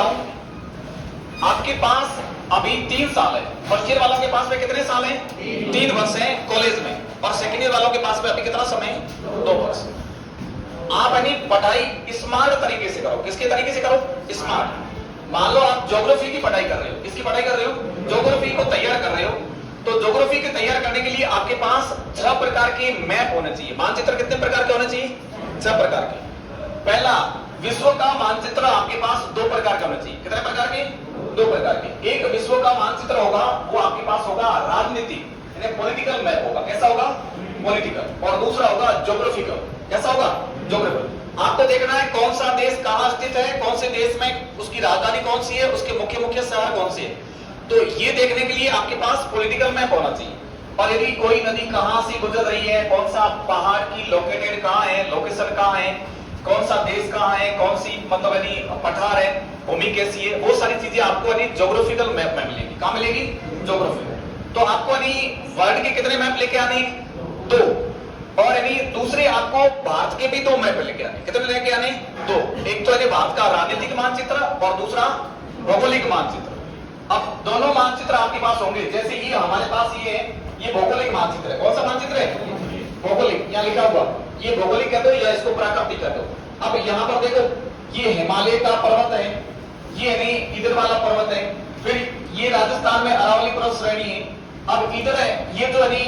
बताऊं, आपके पास अभी 3 साल है। फर्स्ट ईयर वालों के पास में कितने साल हैं? 3 वर्ष हैं कॉलेज में, और सेकेंड ईयर वालों के पास में अभी कितना समय है? 2 वर्ष। आप यानी पढ़ाई स्मार्ट तरीके से करो। किसके तरीके से करो? स्मार्ट। मान लो आप ज्योग्राफी की पढ़ाई कर रहे हो। किसकी पढ़ाई कर रहे हो? ज्योग्राफी को तैयार कर रहे हो। तो ज्योग्राफी के तैयार करने के लिए आपके पास 6 प्रकार के मैप होने चाहिए। मानचित्र कितने प्रकार के होने चाहिए? 6 प्रकार के। पहला, विश्व का मानचित्र आपके पास 2 प्रकार का होना चाहिए। कितने प्रकार के? 2 प्रकार के। एक विश्व का मानचित्र होगा, वो आपके पास होगा राजनीतिक, यानी पॉलिटिकल मैप होगा। कैसा होगा? पॉलिटिकल। और दूसरा होगा ज्योग्राफिकल। कैसा होगा? ज्योग्राफिकल। आपको देखना है कौन सा देश कहां स्थित है, कौन से देश में उसकी राजधानी कौन सी है, उसके मुख्य मुख्य शहर कौन से है। तो ये देखने के लिए आपके पास पॉलिटिकल मैप होना चाहिए। और यदि कोई नदी कहां से गुजर रही है, कौन सा पहाड़ की लोकेटेड कहां है, लोकेशन कहां है, कौन सा देश कहां है, कौन सी मतलब यानी पठार है, भूमि कैसी है, वो सारी चीजें आपको यानी ज्योग्राफिकल मैप में मिलेगी। कहां मिलेगी? ज्योग्राफिकल। तो आपको यानी वर्ल्ड के कितने मैप लेके आने? 2। और यानी दूसरे आपको भारत के भी 2 मैप लेके आने। कितने लेके आने? 2। एक तो यानी भारत का राजनीतिक मानचित्र और दूसरा भौगोलिक मानचित्र। अब दोनों मानचित्र आपके पास होंगे। जैसे ये हमारे पास ये है, ये भौगोलिक मानचित्र है। कौन सा मानचित्र है? भौगोलिक। यहाँ लिखा हुआ ये भौगोलिक कह दो या इसको प्राकृतिक कह दो। अब यहाँ पर देखो, ये हिमालय का पर्वत है, ये यानी इधर वाला पर्वत है, फिर ये राजस्थान में अरावली पर्वत श्रेणी है। अब इधर है ये जो यानी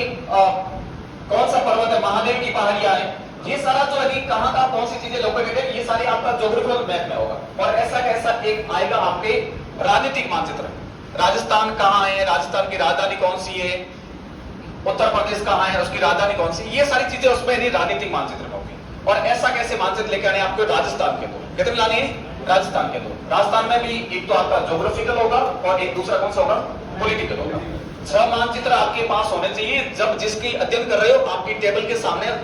कौन सा पर्वत है, महादेव की पहाड़ियां है। ये सारा जो यानी कहां का कौन सी चीजें लोकेटेड है, ये सारी आपका ज्योग्राफिकल मैप में होगा। और ऐसा कैसा एक आएगा आपके राजनीतिक मानचित्र। राजस्थान कहां है, राजस्थान की राजधानी कौन सी है, उत्तर प्रदेश कहां है, उसकी राजधानी कौन सी, ये सारी चीजें उसमें नहीं राजनीतिक मानचित्र में होगी। और ऐसा कैसे मानचित्र लेके आने आपको? राजस्थान के 2। कितने लाने हैं? राजस्थान के 2। राजस्थान में भी एक तो आपका ज्योग्राफिकल होगा और एक दूसरा कौन सा होगा? पॉलिटिकल होगा। 6 मानचित्र आपके पास होने चाहिए। जब जिसकी अध्ययन कर रहे हो आपकी टेबल के सामने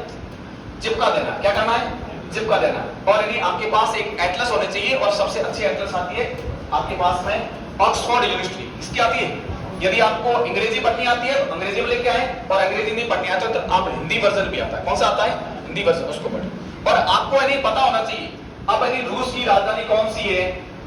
चिपका देना। क्या करना है? चिपका देना। और यानी आपके पास एक एटलस होने चाहिए, और सबसे अच्छी एटलस आती है आपके पास में ऑक्सफोर्ड यूनिवर्सिटी। इसकी आती है। यदि आपको अंग्रेजी पढ़नी आती है तो अंग्रेजी में लेके आए, और अंग्रेजी नहीं पढ़नी आती है तो आप हिंदी वर्जन भी आता है। कौन सा आता है? हिंदी वर्जन, उसको पढ़े। और आपको यानी पता होना चाहिए अब यानी रूस की राजधानी कौन सी है,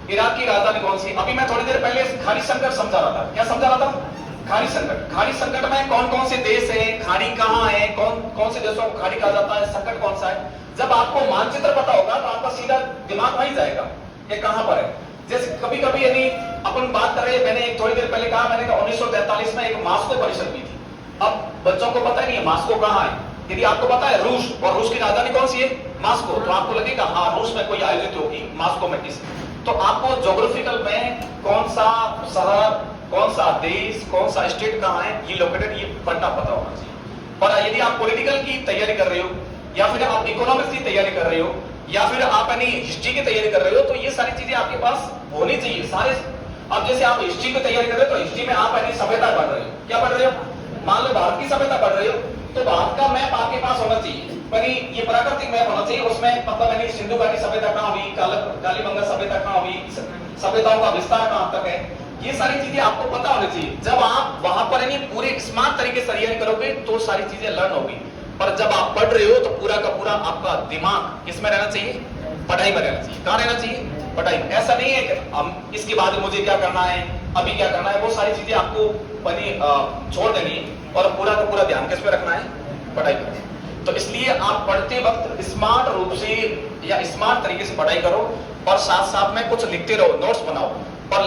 इराक की राजधानी कौन सी। अभी मैं थोड़ी देर पहले खाड़ी संकट समझा रहा था। क्या समझा रहा था? खाड़ी संकट। खाड़ी संकट में कौन कौन से देश है, खाड़ी कहां है, कौन कौन से देशों को खाड़ी कहा जाता है, संकट कौन सा है। जब आपको मानचित्र पता होगा तो आपका सीधा दिमाग वहीं जाएगा कि कहां पर है। जैसे कभी कभी यानी अपन बात कर रहे हैं, मैंने थोड़ी देर पहले कहा, मैंने 1943 में एक मास्को परिषद हुई थी। अब बच्चों को पता नहीं है मास्को कहां है। यदि आपको पता है रूस, और रूस की राजधानी कौन सी है? मास्को, तो आपको लगेगा हाँ रूस में कोई आयोजित होगी, मास्को में किस। तो आपको ज्योग्राफिकल में कौन सा शहर, कौन सा देश, कौन सा स्टेट कहां है, ये लोकेटेड, ये पढ़ना पता होना चाहिए। पर यदि आप पॉलिटिकल की तैयारी कर रहे हो, या फिर आप इकोनॉमिक्स की तैयारी कर रहे हो, या फिर आप यानी हिस्ट्री की तैयारी कर रहे हो, तो ये सारी चीजें आपके पास होनी चाहिए सारे। अब जैसे आप हिस्ट्री की तैयारी कर रहे हो तो हिस्ट्री में आप यानी सभ्यता पढ़ रहे हो। क्या पढ़ रहे हो? मान लो भारत की सभ्यता पढ़ रहे हो, तो भारत का मैप आपके पास होना चाहिए। पर ये प्राकृतिक मैप होना चाहिए। उसमें मतलब यानी सिंधु घाटी सभ्यता कहां हुई, कालीबंगा सभ्यता कहां हुई, सभ्यताओं का विस्तार कहां तक है, ये सारी चीजें आपको पता होनी चाहिए। जब आप वहां पर यानी पूरे स्मार्ट तरीके से तैयारी करोगे तो सारी चीजें लर्न होगी। पर जब आप पढ़ रहे हो तो पूरा का पूरा आपका दिमाग किसमें रहना चाहिए? पढ़ाई में रहना चाहिए। कहां रहना चाहिए? पढ़ाई में। ऐसा नहीं है कि हम इसके बाद मुझे क्या करना है, अभी क्या करना है, वो सारी चीजें आपको छोड़ देनी है, और पूरा का पूरा ध्यान किस पे रखना है? पढ़ाई पर। तो इसलिए आप पढ़ते वक्त स्मार्ट रूप से या स्मार्ट तरीके से पढ़ाई करो, और साथ साथ में कुछ लिखते रहो, नोट्स बनाओ। और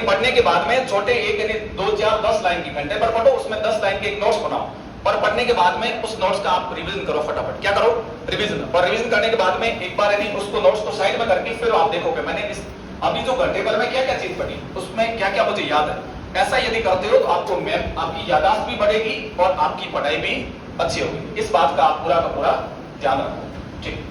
पढ़ने के बाद में छोटे एक यानी 2, 4, 10 लाइन की घंटे पर पढ़ो, उसमें 10 लाइन के एक नोट्स बनाओ। और पढ़ने के बाद में उस नोट्स का आप रिवीजन करो फटाफट। क्या करो? रिवीजन। और रिवीजन करने के बाद में एक बार यानी उसको नोट्स को साइड में करके फिर आप देखोगे मैंने इस अभी जो घंटे पर मैं क्या क्या चीज पढ़ी, उसमें क्या क्या मुझे याद है। ऐसा यदि करते हो तो आपको मैप, आपकी याददाश्त भी बढ़ेगी और आपकी पढ़ाई भी अच्छी होगी। इस बात का आप पूरा का पूरा ध्यान रखो। ठीक।